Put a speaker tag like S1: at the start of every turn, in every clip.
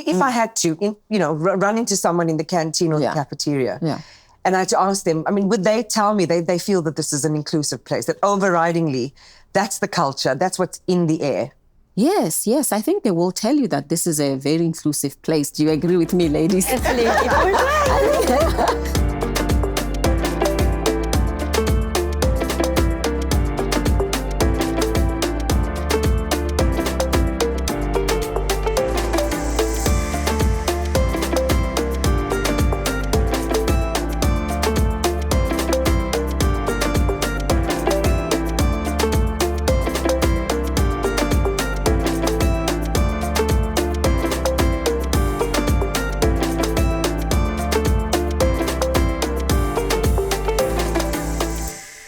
S1: If I had to, run into someone in the canteen or the cafeteria, and I had to ask them, would they tell me they feel that this is an inclusive place, that overridingly, that's the culture, that's what's in the air?
S2: Yes. I think they will tell you that this is a very inclusive place. Do you agree with me, ladies?
S3: Absolutely.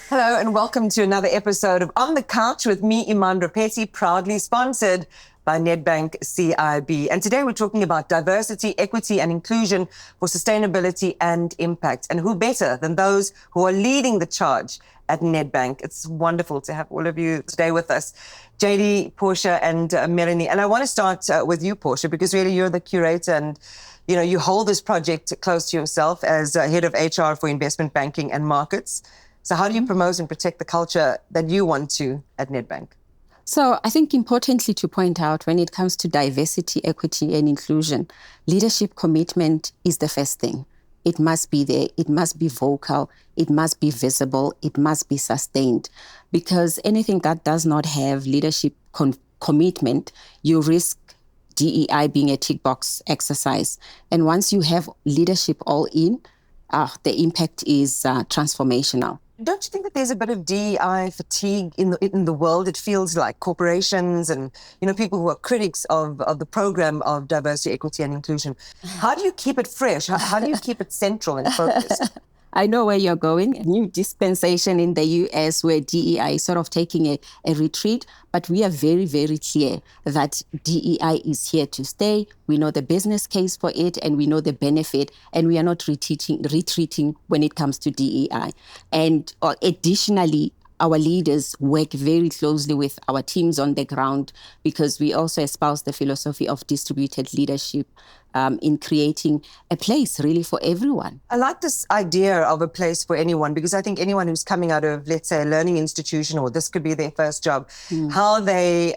S1: Hello and welcome to another episode of On the Couch with me, Iman Rappetti, proudly sponsored by Nedbank CIB. And today we're talking about diversity, equity and inclusion for sustainability and impact. And who better than those who are leading the charge at Nedbank? It's wonderful to have all of you today with us. Jadee, Portia and Melanie. And I want to start with you, Portia, because really you're the curator and you hold this project close to yourself as head of HR for investment banking and markets. So how do you promote and protect the culture that you want to at Nedbank?
S2: So I think importantly to point out when it comes to diversity, equity and inclusion, leadership commitment is the first thing. It must be there. It must be vocal. It must be visible. It must be sustained. Because anything that does not have leadership commitment, you risk DEI being a tick box exercise. And once you have leadership all in, the impact is transformational.
S1: Don't you think that there's a bit of DEI fatigue in the world? It feels like corporations and people who are critics of the program of diversity, equity and inclusion. How do you keep it fresh? How do you keep it central and focused?
S2: I know where you're going. A new dispensation in the US where DEI is sort of taking a retreat, but we are very, very clear that DEI is here to stay. We know the business case for it and we know the benefit, and we are not retreating when it comes to DEI. And additionally, our leaders work very closely with our teams on the ground because we also espouse the philosophy of distributed leadership in creating a place really for everyone.
S1: I like this idea of a place for anyone because I think anyone who's coming out of, let's say, a learning institution, or this could be their first job, how they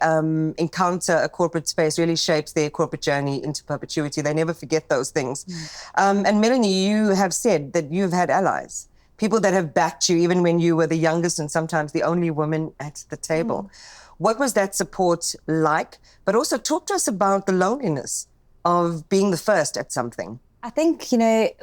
S1: encounter a corporate space really shapes their corporate journey into perpetuity. They never forget those things. And Melanie, you have said that you've had allies. People that have backed you even when you were the youngest and sometimes the only woman at the table. What was that support like? But also talk to us about the loneliness of being the first at something.
S3: I think,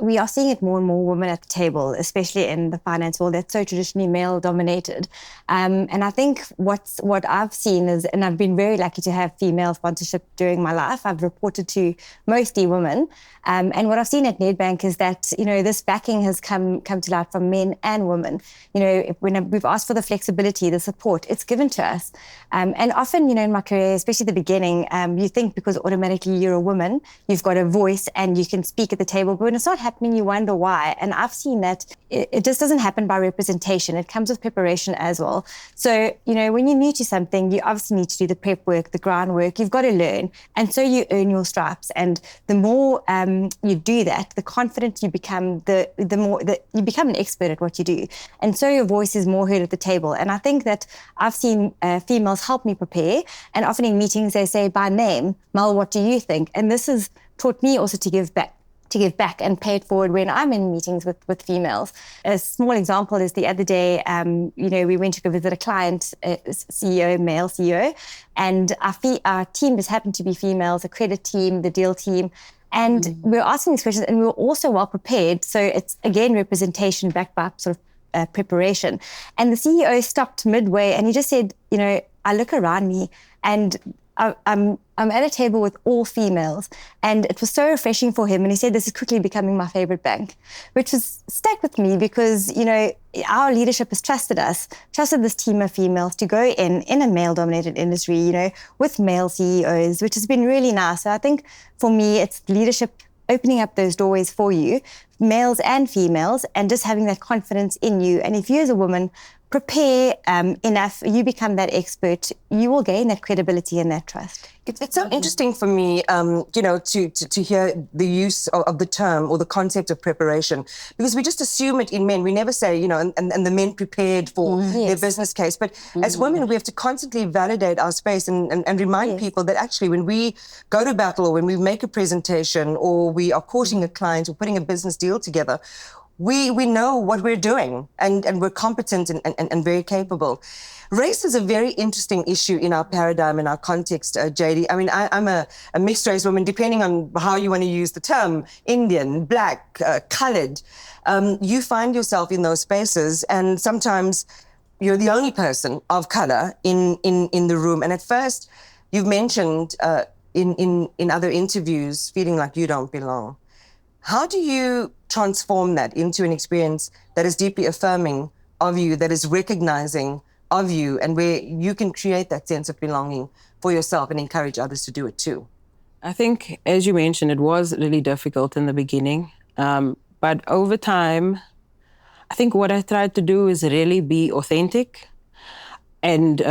S3: we are seeing it more and more women at the table, especially in the finance world that's so traditionally male-dominated. And I think what I've seen is, and I've been very lucky to have female sponsorship during my life, I've reported to mostly women. And what I've seen at Nedbank is that, this backing has come to light from men and women. When we've asked for the flexibility, the support, it's given to us. And often, in my career, especially at the beginning, you think because automatically you're a woman, you've got a voice and you can speak at the table, but when it's not happening, you wonder why. And I've seen that it just doesn't happen by representation. It comes with preparation as well. So, when you're new to something, you obviously need to do the prep work, the groundwork. You've got to learn. And so you earn your stripes. And the more you do that, the confident you become, the more you become an expert at what you do. And so your voice is more heard at the table. And I think that I've seen females help me prepare. And often in meetings, they say by name, Mel, what do you think? And this has taught me also to give back and pay it forward when I'm in meetings with females. A small example is the other day, we went to go visit a client, CEO, male CEO, and our team just happened to be females, the credit team, the deal team. And we were asking these questions and we were also well prepared. So it's, again, representation backed by sort of preparation. And the CEO stopped midway and he just said, I look around me and I'm at a table with all females, and it was so refreshing for him. And he said, this is quickly becoming my favorite bank, which has stuck with me because, our leadership has trusted this team of females to go in a male-dominated industry, with male CEOs, which has been really nice. So I think for me, it's leadership opening up those doorways for you, males and females, and just having that confidence in you. And if you as a woman prepare enough, you become that expert, you will gain that credibility and that trust.
S1: It's so interesting for me, to hear the use of the term or the concept of preparation, because we just assume it in men. We never say, and the men prepared for their business case. But as women, we have to constantly validate our space and remind people that actually when we go to battle or when we make a presentation or we are courting a client or putting a business deal together, we know what we're doing and we're competent and very capable. Race is a very interesting issue in our paradigm, in our context, Jadee. I mean, I'm a mixed race woman, depending on how you want to use the term, Indian, black, coloured. You find yourself in those spaces, and sometimes you're the only person of colour in the room. And at first, you've mentioned in other interviews feeling like you don't belong. How do you transform that into an experience that is deeply affirming of you, that is recognizing of you, and where you can create that sense of belonging for yourself and encourage others to do it too?
S4: I think, as you mentioned, it was really difficult in the beginning. But over time, I think what I tried to do is really be authentic and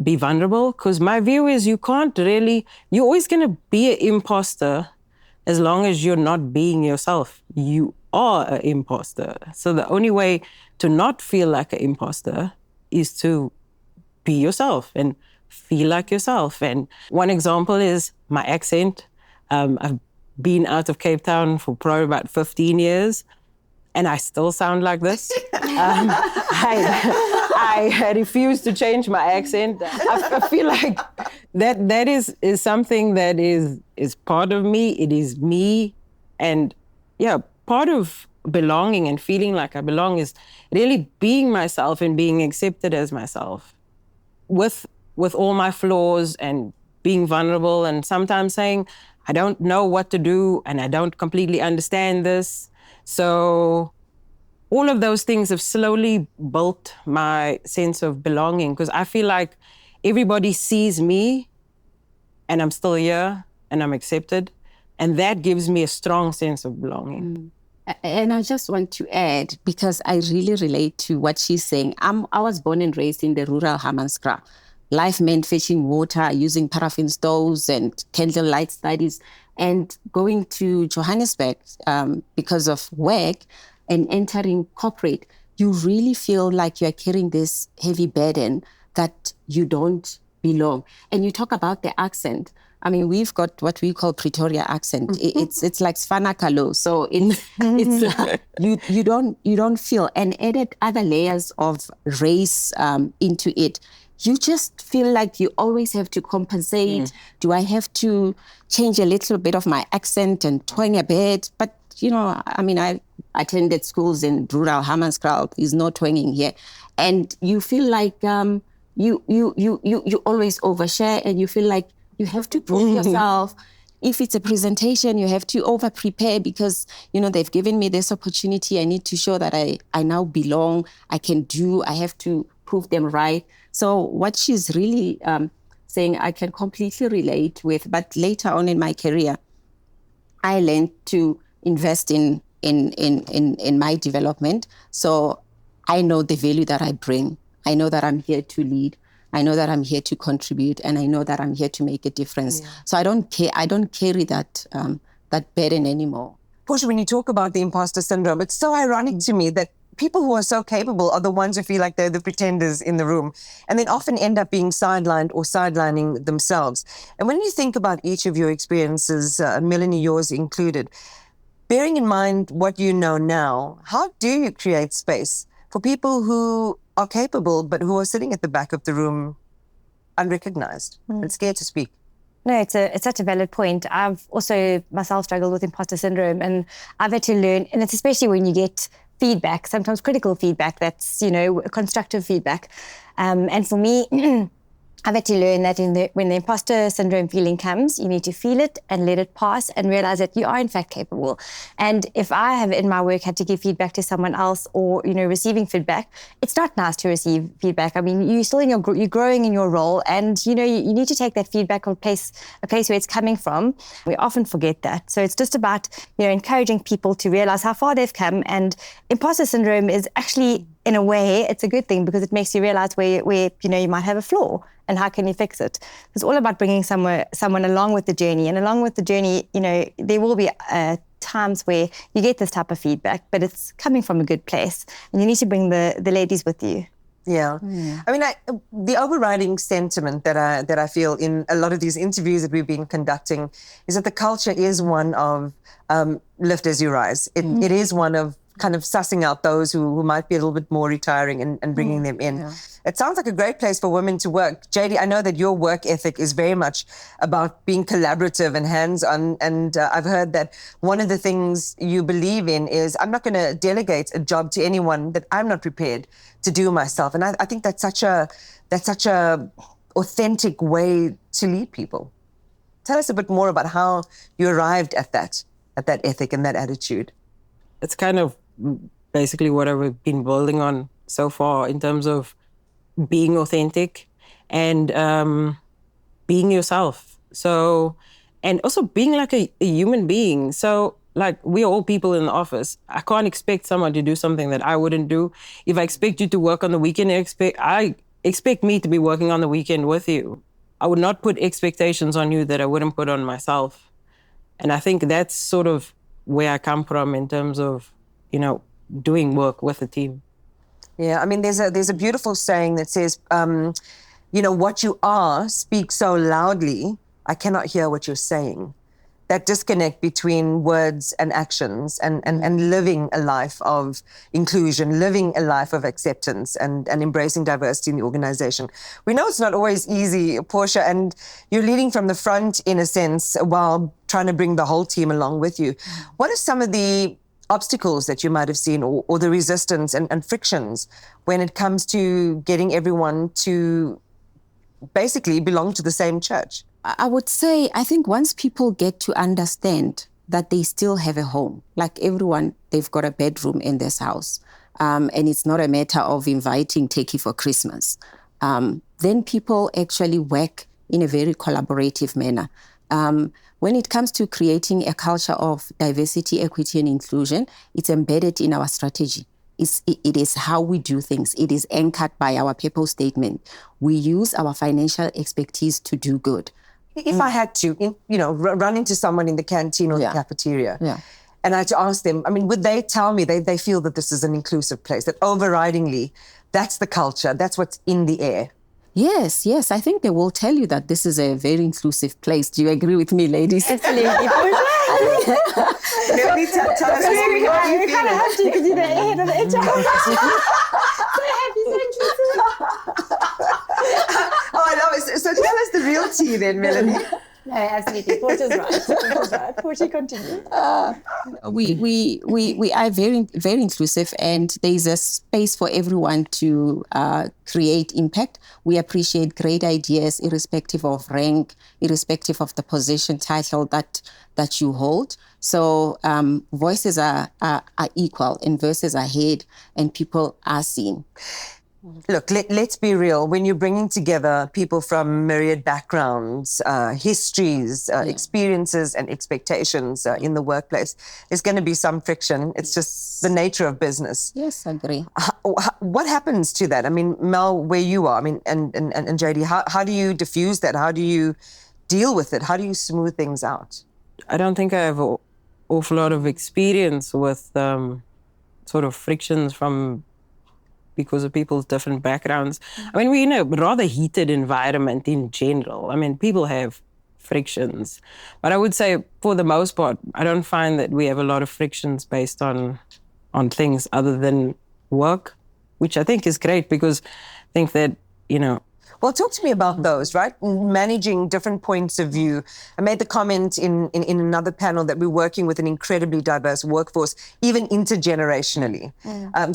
S4: be vulnerable, because my view is you're always going to be an imposter as long as you're not being yourself. You are an imposter. So the only way to not feel like an imposter is to be yourself and feel like yourself. And one example is my accent. I've been out of Cape Town for probably about 15 years, and I still sound like this. I refuse to change my accent. I feel like that is something that is part of me. It is me. And part of belonging and feeling like I belong is really being myself and being accepted as myself with all my flaws, and being vulnerable and sometimes saying, I don't know what to do and I don't completely understand this. So all of those things have slowly built my sense of belonging, because I feel like everybody sees me and I'm still here and I'm accepted. And that gives me a strong sense of belonging.
S2: And I just want to add, because I really relate to what she's saying. I was born and raised in the rural Hammanskraal. Life meant fetching water, using paraffin stoves and candlelight studies, and going to Johannesburg because of work and entering corporate. You really feel like you're carrying this heavy burden that you don't belong. And you talk about the accent. I mean, we've got what we call Pretoria accent. It's like Sfanakalo. So it's you don't feel, and added other layers of race into it. You just feel like you always have to compensate. Do I have to change a little bit of my accent and twang a bit? But I mean, I attended schools in rural Hammanskraal. There's no twanging here, and you feel like you always overshare, and you feel like you have to prove yourself. If it's a presentation, you have to over-prepare because, they've given me this opportunity. I need to show that I now belong. I have to prove them right. So what she's really saying, I can completely relate with. But later on in my career, I learned to invest in my development. So I know the value that I bring. I know that I'm here to lead. I know that I'm here to contribute, and I know that I'm here to make a difference. Yeah. So I don't carry that burden anymore.
S1: Portia, when you talk about the imposter syndrome, it's so ironic to me that people who are so capable are the ones who feel like they're the pretenders in the room, and then often end up being sidelined or sidelining themselves. And when you think about each of your experiences, Melanie, yours included, bearing in mind what you know now, how do you create space for people who are capable, but who are sitting at the back of the room unrecognized and scared to speak?
S3: No, it's such a valid point. I've also myself struggled with imposter syndrome, and I've had to learn, and it's especially when you get feedback, sometimes critical feedback, that's, constructive feedback. And for me, I've had to learn that when the imposter syndrome feeling comes, you need to feel it and let it pass and realize that you are in fact capable. And if I have in my work had to give feedback to someone else or, receiving feedback, it's not nice to receive feedback. I mean, you're still you're growing in your role, and, you need to take that feedback from a place where it's coming from. We often forget that. So it's just about, encouraging people to realize how far they've come. And imposter syndrome is actually, in a way, it's a good thing because it makes you realize where you might have a flaw and how can you fix it. It's all about bringing someone along with the journey. And along with the journey, there will be times where you get this type of feedback, but it's coming from a good place. And you need to bring the ladies with you.
S1: Yeah. I mean, the overriding sentiment that I feel in a lot of these interviews that we've been conducting is that the culture is one of lift as you rise. It is one of kind of sussing out those who might be a little bit more retiring and bringing them in. Yeah. It sounds like a great place for women to work. Jadee, I know that your work ethic is very much about being collaborative and hands-on. And I've heard that one of the things you believe in is, I'm not going to delegate a job to anyone that I'm not prepared to do myself. And I think that's such a authentic way to lead people. Tell us a bit more about how you arrived at that ethic and that attitude.
S4: It's kind of basically what I've been building on so far in terms of being authentic and being yourself. So, and also being like a human being. So, like, we're all people in the office. I can't expect someone to do something that I wouldn't do. If I expect you to work on the weekend, I expect me to be working on the weekend with you. I would not put expectations on you that I wouldn't put on myself. And I think that's sort of where I come from in terms of, doing work with a team.
S1: Yeah, I mean, there's a beautiful saying that says, what you are speaks so loudly, I cannot hear what you're saying. That disconnect between words and actions and living a life of inclusion, living a life of acceptance and embracing diversity in the organization. We know it's not always easy, Portia, and you're leading from the front in a sense while trying to bring the whole team along with you. What are some of the obstacles that you might have seen or the resistance and frictions when it comes to getting everyone to basically belong to the same church?
S2: I would say, I think once people get to understand that they still have a home, like everyone, they've got a bedroom in this house, and it's not a matter of inviting Turkey for Christmas, then people actually work in a very collaborative manner. When it comes to creating a culture of diversity, equity, and inclusion, it's embedded in our strategy. It is how we do things. It is anchored by our purpose statement. We use our financial expertise to do good.
S1: If I had to, run into someone in the canteen or the cafeteria, and I had to ask them, I mean, would they tell me they feel that this is an inclusive place, that overridingly, that's the culture, that's what's in the air?
S2: Yes. I think they will tell you that this is a very inclusive place. Do you agree with me, ladies?
S3: Absolutely.
S1: Melanie, tell us how you
S3: kind of have to because you're the head of the HR. So happy, so inclusive.
S1: Oh, I love it. So tell us the real tea then, Melanie.
S3: No, absolutely. Portia's right. Portia, continue.
S2: We are very, very inclusive, and there's a space for everyone to create impact. We appreciate great ideas, irrespective of rank, irrespective of the position, title that you hold. So voices are equal and voices are heard, and people are seen.
S1: Look, let's be real. When you're bringing together people from myriad backgrounds, histories, experiences and expectations in the workplace, there's going to be some friction. It's just the nature of business.
S2: Yes, I agree.
S1: What happens to that? I mean, Mel, where you are, I mean, and Jadee, how do you diffuse that? How do you deal with it? How do you smooth things out?
S4: I don't think I have an awful lot of experience with sort of frictions because of people's different backgrounds. I mean, we're in a rather heated environment in general. I mean, people have frictions. But I would say, for the most part, I don't find that we have a lot of frictions based on things other than work, which I think is great because I think that,
S1: Well, talk to me about those, right? Managing different points of view. I made the comment in another panel that we're working with an incredibly diverse workforce, even intergenerationally.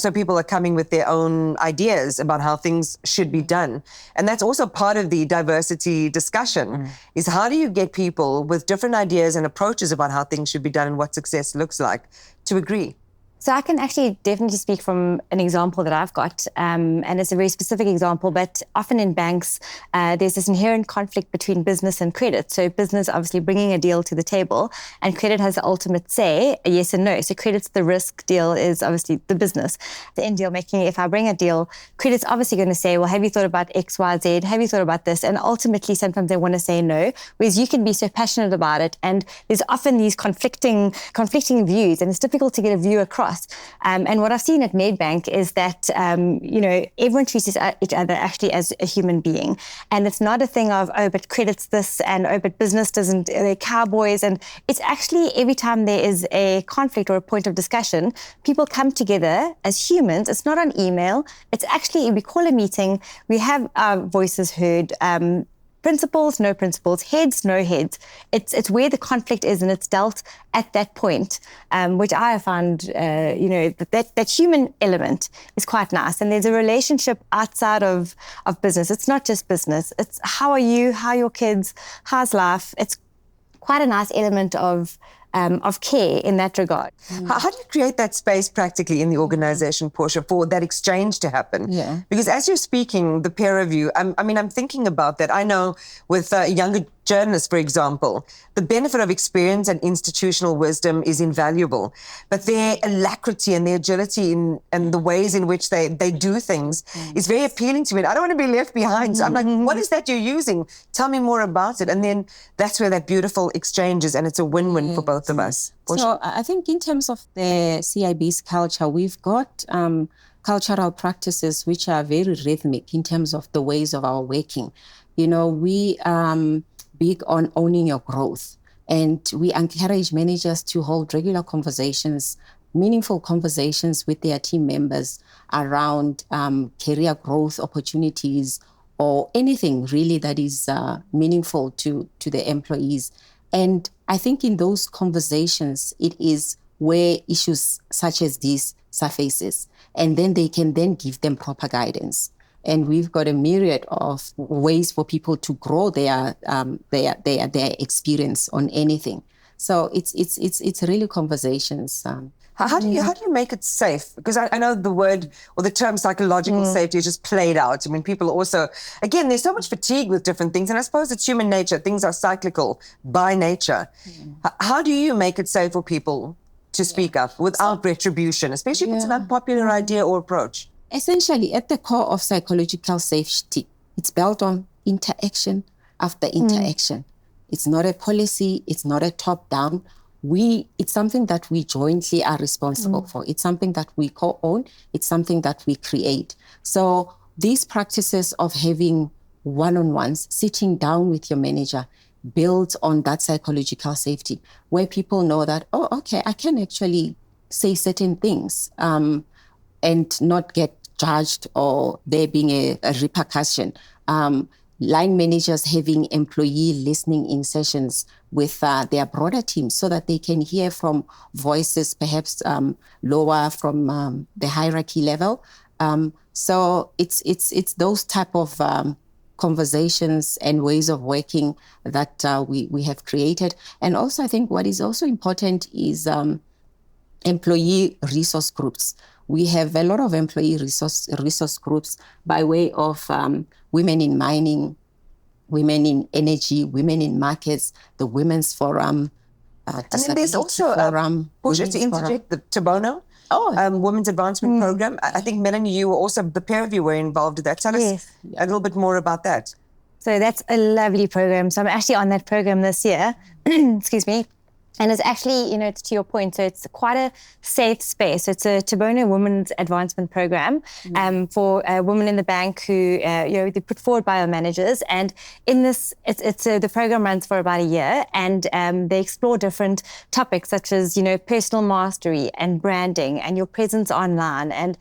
S1: So people are coming with their own ideas about how things should be done. And that's also part of the diversity discussion, is how do you get people with different ideas and approaches about how things should be done and what success looks like to agree?
S3: So I can actually definitely speak from an example that I've got, and it's a very specific example, but often in banks, there's this inherent conflict between business and credit. So business obviously bringing a deal to the table, and credit has the ultimate say, a yes and no. So credit's the risk, deal is obviously the business. The end deal making, if I bring a deal, credit's obviously going to say, well, have you thought about X, Y, Z? Have you thought about this? And ultimately, sometimes they want to say no, whereas you can be so passionate about it. And there's often these conflicting views, and it's difficult to get a view across. And what I've seen at Nedbank is that, everyone treats each other actually as a human being. And it's not a thing of, oh, but credit's this, and oh, but business doesn't, they're cowboys. And it's actually every time there is a conflict or a point of discussion, people come together as humans. It's not on email. It's actually, we call a meeting, we have our voices heard, principles, no principles, heads, no heads. It's where the conflict is, and it's dealt at that point, which I have found, that human element is quite nice. And there's a relationship outside of business. It's not just business. It's how are you, how are your kids, how's life? It's quite a nice element of care in that regard.
S1: How do you create that space practically in the organization, Portia, for that exchange to happen?
S2: Yeah.
S1: Because as you're speaking, the peer review, I'm thinking about that. I know with younger journalists, for example, the benefit of experience and institutional wisdom is invaluable, but their alacrity and their agility and the ways in which they do things is very appealing to me. I don't want to be left behind. So I'm like, what is that you're using? Tell me more about it. And then that's where that beautiful exchange is, and it's a win-win for both of us.
S2: So I think in terms of the CIB's culture, we've got cultural practices which are very rhythmic in terms of the ways of our working. We big on owning your growth, and we encourage managers to hold regular conversations, meaningful conversations with their team members around career growth opportunities or anything really that is meaningful to the employees. And I think in those conversations, it is where issues such as these surfaces, and then they can then give them proper guidance. And we've got a myriad of ways for people to grow their experience on anything. So it's really conversations.
S1: How do you make it safe? Because I know the word or the term psychological safety is just played out. I mean, people also, again, there's so much fatigue with different things. And I suppose it's human nature. Things are cyclical by nature. How do you make it safe for people to speak up without retribution, especially if it's an unpopular idea or approach?
S2: Essentially, at the core of psychological safety, it's built on interaction after interaction. It's not a policy. It's not a top-down. It's something that we jointly are responsible for. It's something that we co-own. It's something that we create. So these practices of having one-on-ones, sitting down with your manager, builds on that psychological safety, where people know that, oh, okay, I can actually say certain things and not get judged or there being a repercussion. Line managers having employee listening in sessions with their broader teams so that they can hear from voices perhaps lower from the hierarchy level. So it's those type of conversations and ways of working that we have created. And also I think what is also important is employee resource groups. We have a lot of employee resource groups by way of women in mining, women in energy, women in markets, the Women's Forum,
S1: and then there's also Portia, to interject, the Tabono Women's Advancement Program. I think, Melanie, you were also, the pair of you were involved in that. Tell us a little bit more about that.
S3: So that's a lovely program. So I'm actually on that program this year. Excuse me. And it's actually, to your point, so it's quite a safe space. It's a Tabona Women's Advancement Program for women in the bank who, they put forward by our managers. And in this, the program runs for about a year, and they explore different topics such as, personal mastery and branding and your presence online and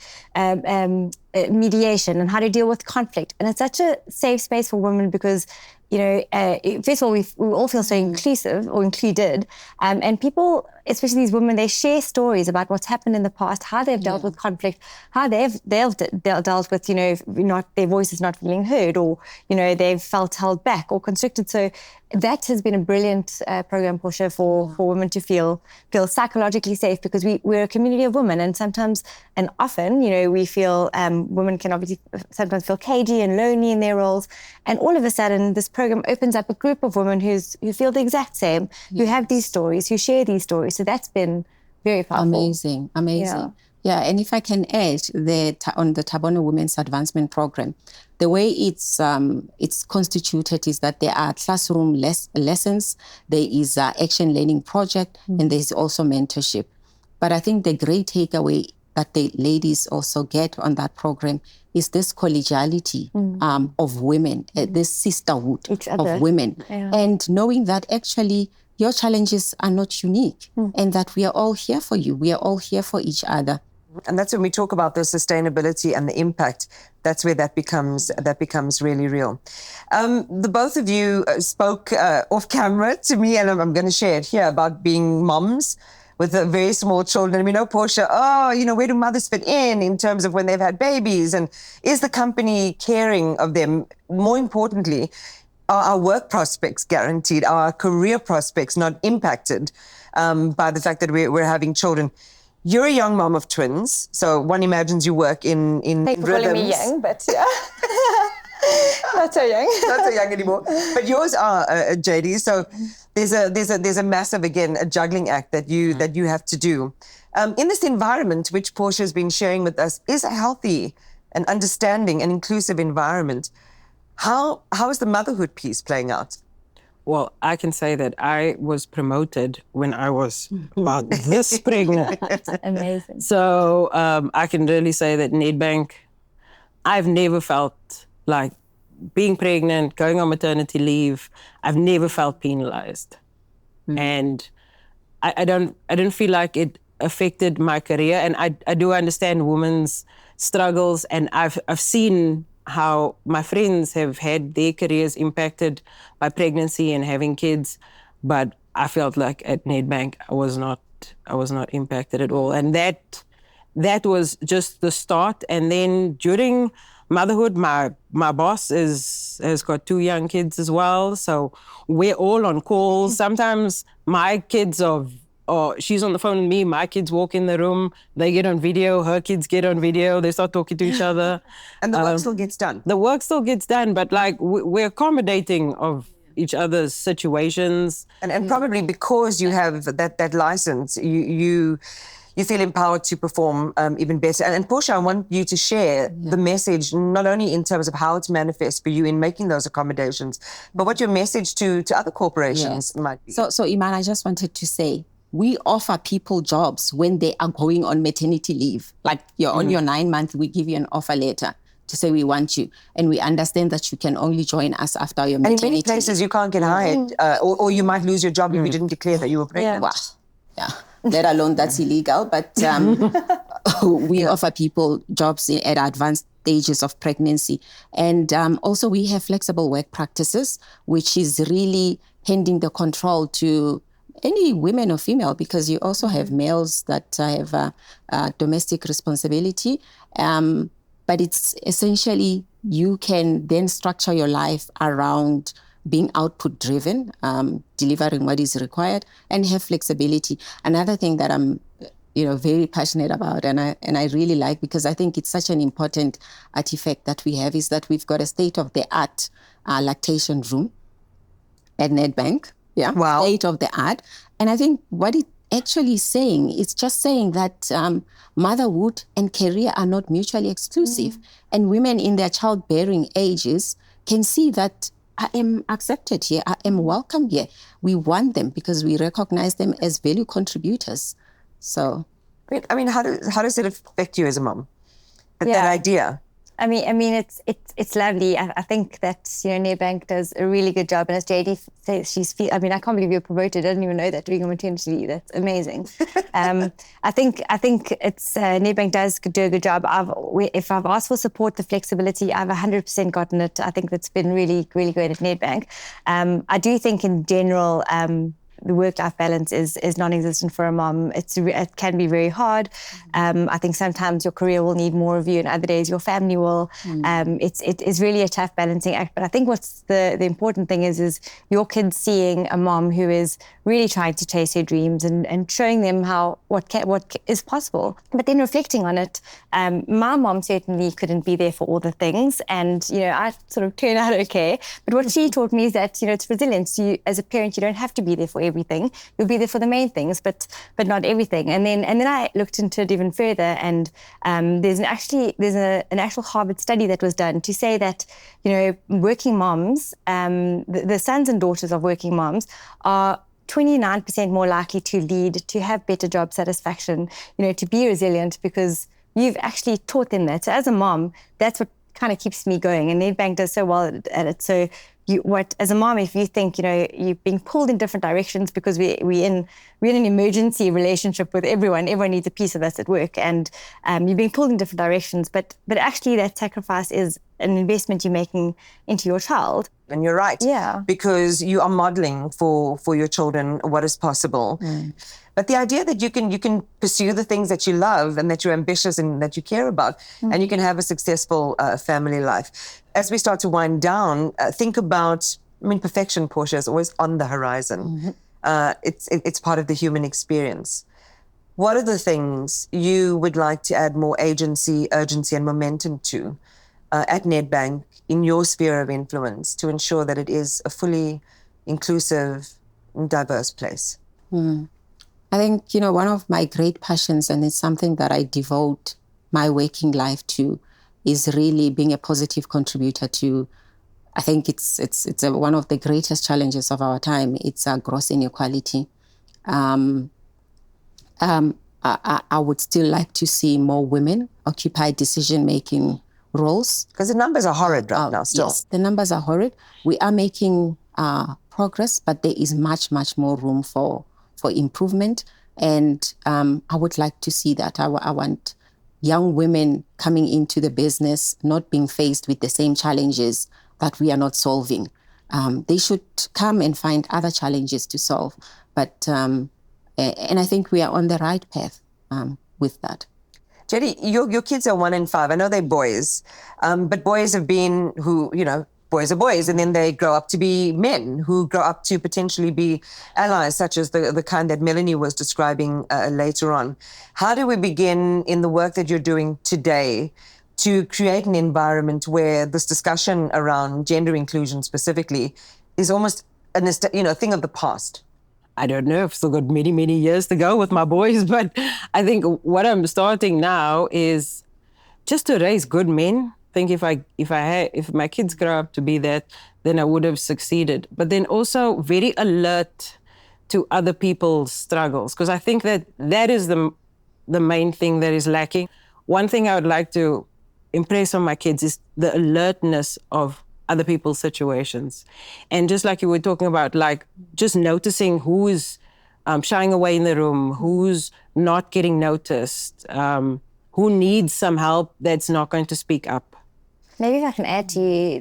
S3: mediation and how to deal with conflict. And it's such a safe space for women because first of all, we all feel so inclusive or included. And people, especially these women, they share stories about what's happened in the past, how they've dealt with conflict, how they've dealt with, not their voices not feeling heard, or, they've felt held back or constricted. So that has been a brilliant program, Portia, for women to feel psychologically safe, because we're a community of women, and sometimes and often, we feel women can obviously sometimes feel cagey and lonely in their roles. And all of a sudden, this program opens up a group of women who feel the exact same, who have these stories, who share these stories. So that's been very powerful.
S2: Amazing. Yeah, and if I can add, on the Tabona Women's Advancement Program, the way it's constituted is that there are classroom lessons, there is an action learning project, and there's also mentorship. But I think the great takeaway that the ladies also get on that program is this collegiality of women, this sisterhood of women, and knowing that actually your challenges are not unique and that we are all here for you. We are all here for each other.
S1: And that's when we talk about the sustainability and the impact, that's where that becomes really real. The both of you spoke off camera to me, and I'm going to share it here, about being moms with very small children. We know, Portia, where do mothers fit in terms of when they've had babies? And is the company caring of them? More importantly, are our work prospects guaranteed? Are our career prospects not impacted by the fact that we're having children? You're a young mom of twins, so one imagines you work in
S3: Thanks for calling me young, but yeah. Not so young.
S1: Not so young anymore. But yours are, Jadee. So there's a massive, again, a juggling act that you have to do. In this environment, which Portia has been sharing with us, is a healthy and understanding and inclusive environment. How is the motherhood piece playing out?
S4: Well, I can say that I was promoted when I was about this pregnant.
S3: Amazing.
S4: So I can really say that Nedbank, I've never felt like being pregnant, going on maternity leave, I've never felt penalized. And I didn't feel like it affected my career. And I do understand women's struggles, and I've seen how my friends have had their careers impacted by pregnancy and having kids, but I felt like at Nedbank I was not impacted at all. And that was just the start. And then during motherhood, my boss has got 2 young kids as well, so we're all on calls. Sometimes my kids she's on the phone with me, my kids walk in the room, they get on video, her kids get on video, they start talking to each other.
S1: And the work still gets done.
S4: The work still gets done, but like we're accommodating of each other's situations.
S1: And probably because you have that license, you feel empowered to perform even better. And Portia, I want you to share the message, not only in terms of how it's manifest for you in making those accommodations, but what your message to other corporations might be.
S2: So Iman, I just wanted to say, we offer people jobs when they are going on maternity leave. Like you're on your 9 month, we give you an offer letter to say we want you. And we understand that you can only join us after your maternity leave.
S1: And in many places you can't get hired, or you might lose your job if you didn't declare that you were pregnant.
S2: Yeah. Let alone that's illegal. But we offer people jobs at advanced stages of pregnancy. And also we have flexible work practices, which is really handing the control to any women or female, because you also have males that have domestic responsibility. But it's essentially, you can then structure your life around being output driven, delivering what is required, and have flexibility. Another thing that I'm very passionate about, and I really like, because I think it's such an important artifact that we have, is that we've got a state-of-the-art lactation room at Nedbank. Yeah,
S1: wow.
S2: State-of-the-art. And I think what it actually is saying, it's just saying that motherhood and career are not mutually exclusive. And women in their childbearing ages can see that I am accepted here. I am welcome here. We want them because we recognize them as value contributors. So,
S1: I mean, how does it affect you as a mom? That idea.
S3: I mean, it's lovely. I think that Nedbank does a really good job, and as Jadee says, I mean, I can't believe you're promoted. I didn't even know that during your maternity leave. That's amazing. I think it's Nedbank does do a good job. If I've asked for support, the flexibility, I've 100% gotten it. I think that's been really, really great at Nedbank. I do think in general, the work-life balance is non-existent for a mom. It can be very hard. I think sometimes your career will need more of you, and other days your family will. It is really a tough balancing act. But I think what's the important thing is your kids seeing a mom who is really trying to chase her dreams and showing them what is possible. But then reflecting on it, my mom certainly couldn't be there for all the things, and I sort of turned out okay. But what she taught me is that it's resilience. You, as a parent, you don't have to be there for everything. You'll be there for the main things, but not everything. And then I looked into it even further, and there's an actual Harvard study that was done to say that working moms, the sons and daughters of working moms are 29% more likely to lead, to have better job satisfaction, to be resilient, because you've actually taught them that. So as a mom, that's what kind of keeps me going, and Nedbank does so well at it. So as a mom, if you think you're being pulled in different directions, because we're in an emergency relationship with everyone needs a piece of us at work, and you're being pulled in different directions, but actually that sacrifice is an investment you're making into your child.
S1: And you're right, because you are modeling for your children what is possible. But the idea that you can pursue the things that you love and that you're ambitious and that you care about, and you can have a successful family life. As we start to wind down, think about, perfection, Portia, is always on the horizon. It's part of the human experience. What are the things you would like to add more agency, urgency, and momentum to at Nedbank in your sphere of influence to ensure that it is a fully inclusive, diverse place?
S2: I think, one of my great passions, and it's something that I devote my working life to, is really being a positive contributor to, I think it's one of the greatest challenges of our time. It's gross inequality. I would still like to see more women occupy decision-making roles.
S1: Because the numbers are horrid right now still.
S2: Yes, the numbers are horrid. We are making progress, but there is much, much more room for improvement. And I would like to see that. I want young women coming into the business not being faced with the same challenges that we are not solving. They should come and find other challenges to solve. But and I think we are on the right path with that.
S1: Jadee, your kids are 1 and 5. I know they're boys, but boys have been boys are boys, and then they grow up to be men who grow up to potentially be allies, such as the kind that Melanie was describing later on. How do we begin in the work that you're doing today to create an environment where this discussion around gender inclusion specifically is almost a thing of the past?
S4: I don't know. I've still got many, many years to go with my boys, but I think what I'm starting now is just to raise good men. I think if my kids grow up to be that, then I would have succeeded. But then also very alert to other people's struggles, because I think that is the main thing that is lacking. One thing I would like to impress on my kids is the alertness of other people's situations. And just like you were talking about, like just noticing who is shying away in the room, who's not getting noticed, who needs some help that's not going to speak up.
S3: Maybe if I can add to you,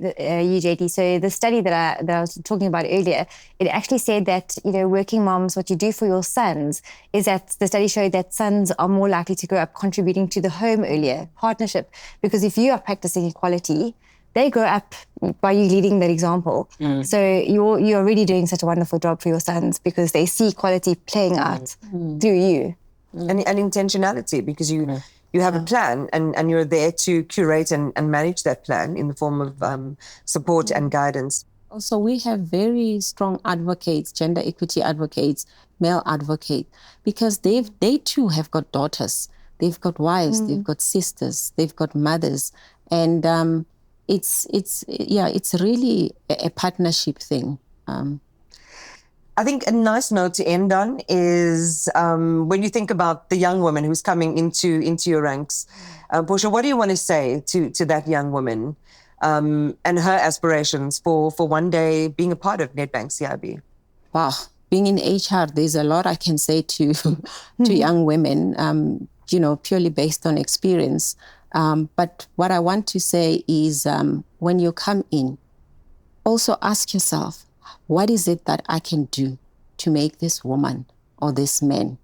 S3: Jadee. So the study that I was talking about earlier, it actually said that, working moms, what you do for your sons is that the study showed that sons are more likely to grow up contributing to the home earlier, partnership. Because if you are practicing equality, they grow up by you leading that example. So you're already doing such a wonderful job for your sons because they see equality playing out through you.
S1: And intentionality, because you have a plan and you're there to curate and manage that plan in the form of support and guidance.
S2: Also, we have very strong advocates, gender equity advocates, male advocates, because they too have got daughters. They've got wives, they've got sisters, they've got mothers. And it's really a partnership thing.
S1: I think a nice note to end on is when you think about the young woman who's coming into your ranks. Portia, what do you want to say to that young woman and her aspirations for one day being a part of Nedbank CIB?
S2: Wow, being in HR, there's a lot I can say to young women, purely based on experience. But what I want to say is when you come in, also ask yourself, what is it that I can do to make this woman or this man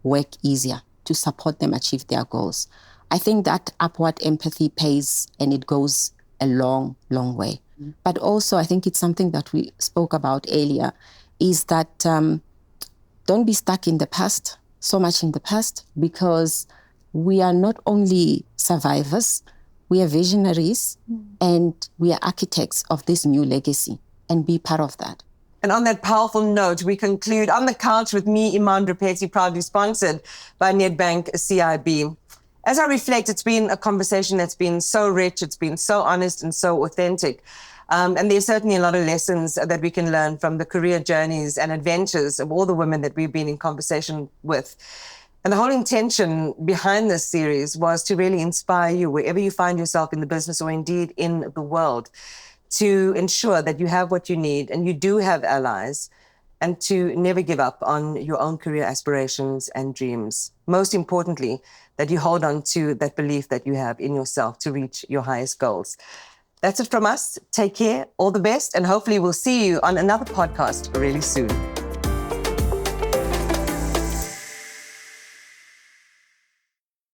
S2: work easier, to support them achieve their goals? I think that upward empathy pays, and it goes a long, long way. But also, I think it's something that we spoke about earlier, is that don't be stuck in the past, so much in the past, because we are not only survivors, we are visionaries, and we are architects of this new legacy, and be part of that.
S1: And on that powerful note, we conclude On the Couch with me, Iman Rappetti, proudly sponsored by Nedbank CIB. As I reflect, it's been a conversation that's been so rich, it's been so honest and so authentic. And there's certainly a lot of lessons that we can learn from the career journeys and adventures of all the women that we've been in conversation with. And the whole intention behind this series was to really inspire you, wherever you find yourself in the business or indeed in the world, to ensure that you have what you need and you do have allies, and to never give up on your own career aspirations and dreams. Most importantly, that you hold on to that belief that you have in yourself to reach your highest goals. That's it from us. Take care, all the best, and hopefully we'll see you on another podcast really soon.